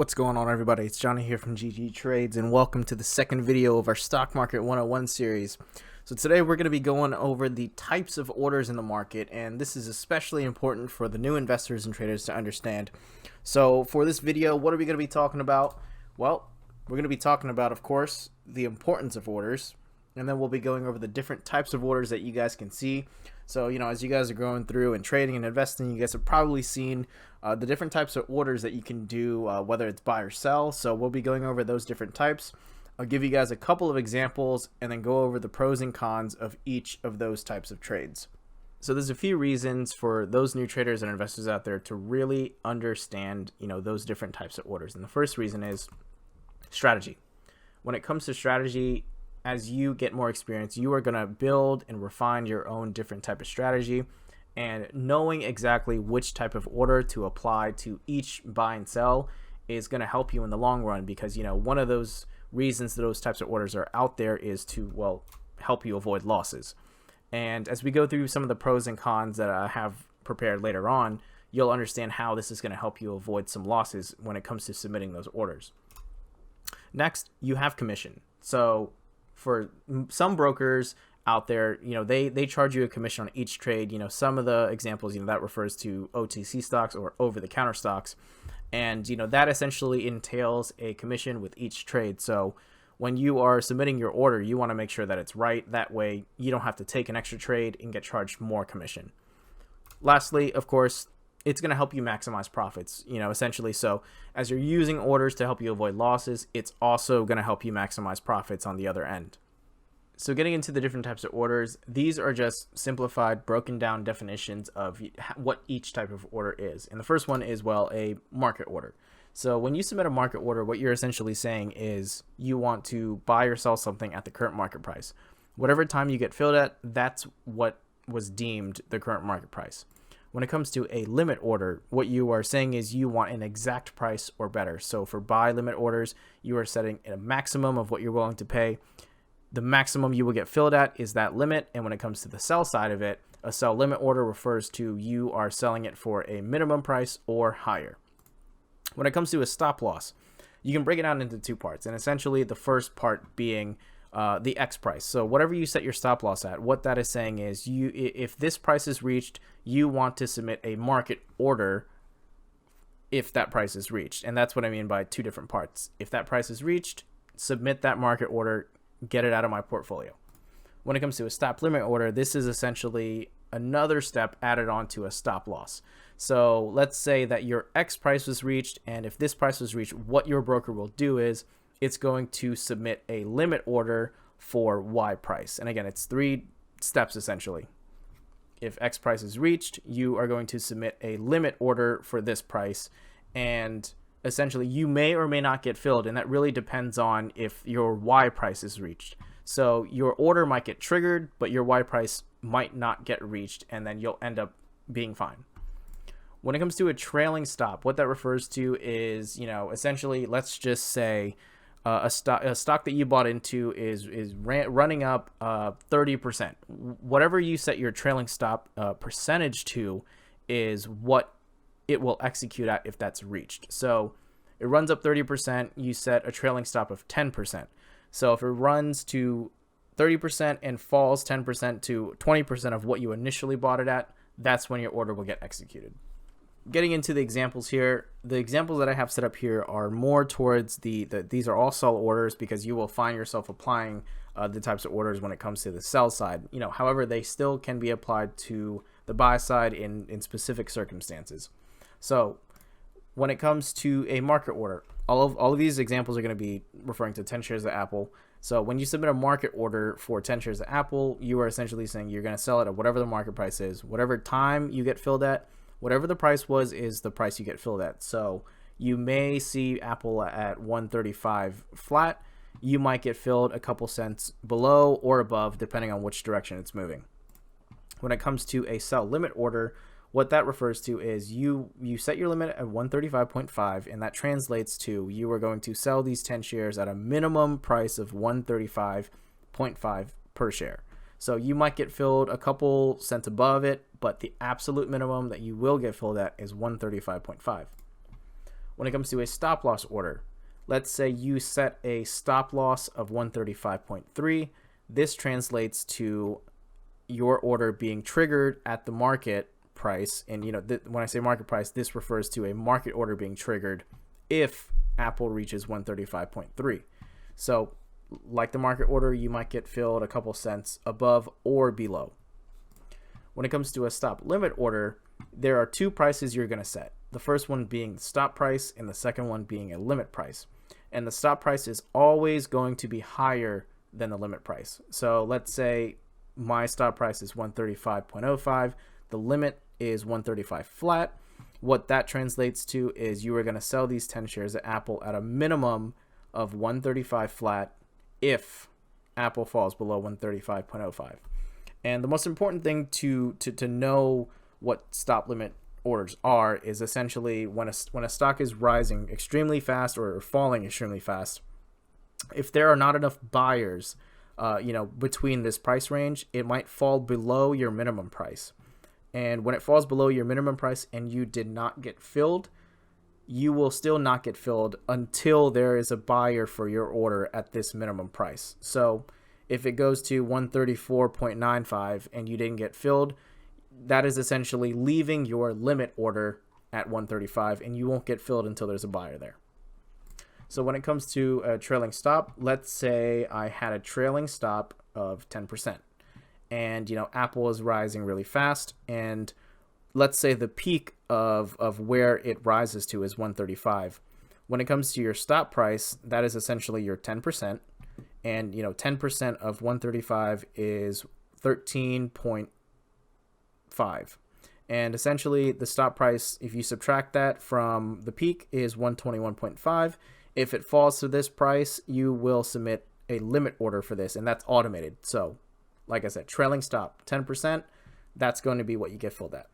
What's going on, everybody? It's Johnny here from GG Trades, and welcome to the second video of our Stock Market 101 series. So today we're going to be going over the types of orders in the market, and this is especially important for the new investors and traders to understand. So for this video, what are we going to be talking about? Well, we're going to be talking about, of course, the importance of orders, and then we'll be going over the different types of orders that you guys can see. So, as you guys are going through and trading and investing, you guys have probably seen the different types of orders that you can do, whether it's buy or sell. So we'll be going over those different types. I'll give you guys a couple of examples and then go over the pros and cons of each of those types of trades. So there's a few reasons for those new traders and investors out there to really understand, those different types of orders. And the first reason is strategy. When it comes to strategy, as you get more experience, you are going to build and refine your own different type of strategy, and knowing exactly which type of order to apply to each buy and sell is going to help you in the long run, because one of those reasons that those types of orders are out there is to help you avoid losses. And as we go through some of the pros and cons that I have prepared later on, you'll understand how this is going to help you avoid some losses when it comes to submitting those orders. Next, you have commission. So for some brokers out there, they charge you a commission on each trade. Some of the examples, that refers to OTC stocks or over-the-counter stocks. And, that essentially entails a commission with each trade. So when you are submitting your order, you want to make sure that it's right. That way you don't have to take an extra trade and get charged more commission. Lastly, of course, it's going to help you maximize profits, essentially. So as you're using orders to help you avoid losses, it's also going to help you maximize profits on the other end. So getting into the different types of orders, these are just simplified, broken down definitions of what each type of order is. And the first one is, a market order. So when you submit a market order, what you're essentially saying is you want to buy or sell something at the current market price. Whatever time you get filled at, that's what was deemed the current market price. When it comes to a limit order, what you are saying is you want an exact price or better. So for buy limit orders, you are setting a maximum of what you're willing to pay. The maximum you will get filled at is that limit. And when it comes to the sell side of it, a sell limit order refers to you are selling it for a minimum price or higher. When it comes to a stop loss, you can break it down into two parts. And essentially the first part being the X price. So whatever you set your stop loss at, what that is saying is if this price is reached, you want to submit a market order if that price is reached. And that's what I mean by two different parts. If that price is reached, submit that market order, get it out of my portfolio. When it comes to a stop limit order, this is essentially another step added on to a stop loss. So let's say that your X price was reached, and if this price was reached, what your broker will do is it's going to submit a limit order for Y price. And again, it's three steps essentially. If X price is reached, you are going to submit a limit order for this price, and essentially you may or may not get filled, and that really depends on if your Y price is reached. So your order might get triggered, but your Y price might not get reached, and then you'll end up being fine. When it comes to a trailing stop, what that refers to is, essentially, let's just say a stock that you bought into is running up 30%. Whatever you set your trailing stop percentage to is what it will execute at if that's reached. So it runs up 30%, you set a trailing stop of 10%. So if it runs to 30% and falls 10% to 20% of what you initially bought it at, that's when your order will get executed. Getting into the examples here, the examples that I have set up here are more towards these are all sell orders, because you will find yourself applying the types of orders when it comes to the sell side. However, they still can be applied to the buy side in specific circumstances. So when it comes to a market order, all of these examples are going to be referring to 10 shares of Apple. So when you submit a market order for 10 shares of Apple, you are essentially saying you're going to sell it at whatever the market price is. Whatever time you get filled at, whatever the price was is the price you get filled at. So you may see Apple at 135 flat. You might get filled a couple cents below or above, depending on which direction it's moving. When it comes to a sell limit order, what that refers to is you set your limit at 135.5, and that translates to you are going to sell these 10 shares at a minimum price of 135.5 per share. So you might get filled a couple cents above it, but the absolute minimum that you will get filled at is 135.5. When it comes to a stop loss order, let's say you set a stop loss of 135.3. This translates to your order being triggered at the market price. And when I say market price, this refers to a market order being triggered if Apple reaches 135.3. So like the market order, you might get filled a couple cents above or below. When it comes to a stop limit order, there are two prices you're going to set. The first one being the stop price and the second one being a limit price. And the stop price is always going to be higher than the limit price. So let's say my stop price is 135.05. The limit is 135 flat. What that translates to is you are going to sell these 10 shares at Apple at a minimum of 135 flat if Apple falls below 135.05. And the most important thing to know what stop limit orders are is essentially when a stock is rising extremely fast or falling extremely fast, if there are not enough buyers between this price range, it might fall below your minimum price. And when it falls below your minimum price and you did not get filled, you will still not get filled until there is a buyer for your order at this minimum price. So if it goes to 134.95 and you didn't get filled, that is essentially leaving your limit order at 135 and you won't get filled until there's a buyer there. So when it comes to a trailing stop, let's say I had a trailing stop of 10%. And Apple is rising really fast, and let's say the peak of where it rises to is 135. When it comes to your stop price, that is essentially your 10%, and 10% of 135 is 13.5. And essentially the stop price, if you subtract that from the peak, is 121.5. If it falls to this price, you will submit a limit order for this, and that's automated. So like I said, trailing stop, 10%, that's going to be what you get filled at.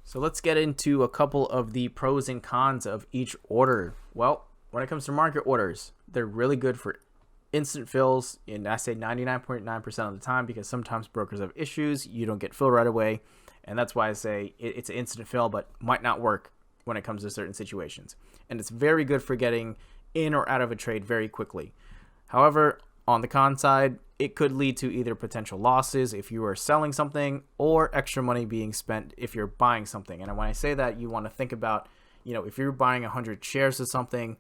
So let's get into a couple of the pros and cons of each order. Well, when it comes to market orders, they're really good for instant fills, and I say 99.9% of the time, because sometimes brokers have issues, you don't get filled right away, and that's why I say it's an instant fill, but might not work when it comes to certain situations. And it's very good for getting in or out of a trade very quickly. However, on the con side, it could lead to either potential losses if you are selling something or extra money being spent if you're buying something. And when I say that, you want to think about, if you're buying 100 shares of something,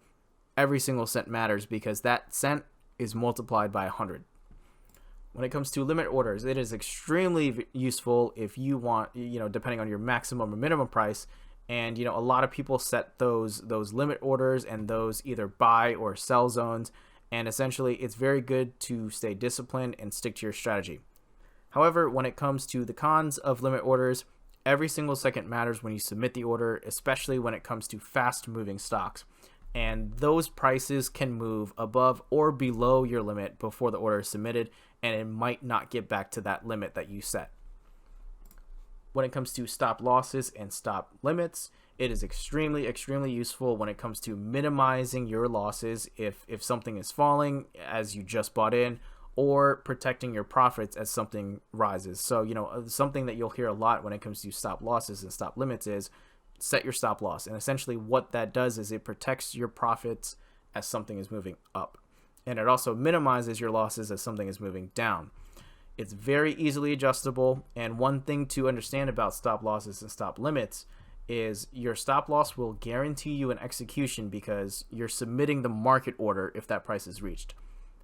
every single cent matters because that cent is multiplied by 100. When it comes to limit orders, it is extremely useful if you want, depending on your maximum or minimum price. And, a lot of people set those limit orders and those either buy or sell zones. And essentially, it's very good to stay disciplined and stick to your strategy. However, when it comes to the cons of limit orders, every single second matters when you submit the order, especially when it comes to fast-moving stocks. And those prices can move above or below your limit before the order is submitted, and it might not get back to that limit that you set. When it comes to stop losses and stop limits, it is extremely, extremely useful when it comes to minimizing your losses if something is falling as you just bought in, or protecting your profits as something rises. So, something that you'll hear a lot when it comes to stop losses and stop limits is set your stop loss. And essentially what that does is it protects your profits as something is moving up. And it also minimizes your losses as something is moving down. It's very easily adjustable. And one thing to understand about stop losses and stop limits is your stop loss will guarantee you an execution because you're submitting the market order if that price is reached.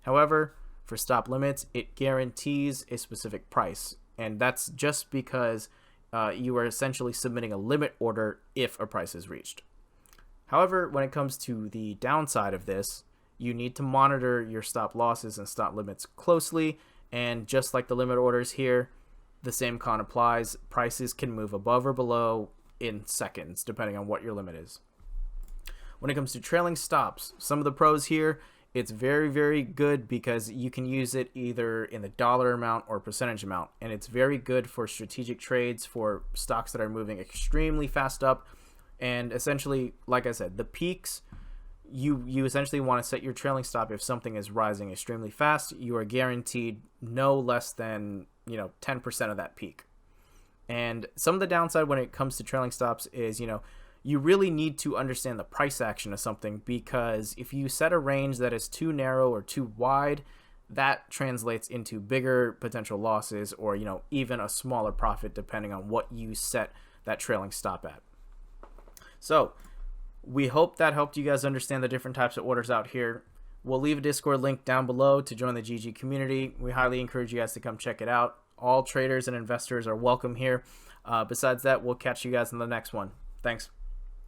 However, for stop limits, it guarantees a specific price. And that's just because you are essentially submitting a limit order if a price is reached. However, when it comes to the downside of this, you need to monitor your stop losses and stop limits closely. And just like the limit orders here, the same con applies. Prices can move above or below in seconds, depending on what your limit is. When it comes to trailing stops, some of the pros here, it's very, very good because you can use it either in the dollar amount or percentage amount. And it's very good for strategic trades for stocks that are moving extremely fast up. And essentially, like I said, the peaks, you essentially want to set your trailing stop if something is rising extremely fast. You are guaranteed no less than 10% of that peak. And some of the downside when it comes to trailing stops is, you really need to understand the price action of something, because if you set a range that is too narrow or too wide, that translates into bigger potential losses, or even a smaller profit depending on what you set that trailing stop at. So we hope that helped you guys understand the different types of orders out here. We'll leave a Discord link down below to join the GG community. We highly encourage you guys to come check it out. All traders and investors are welcome here. Besides that, we'll catch you guys in the next one. Thanks.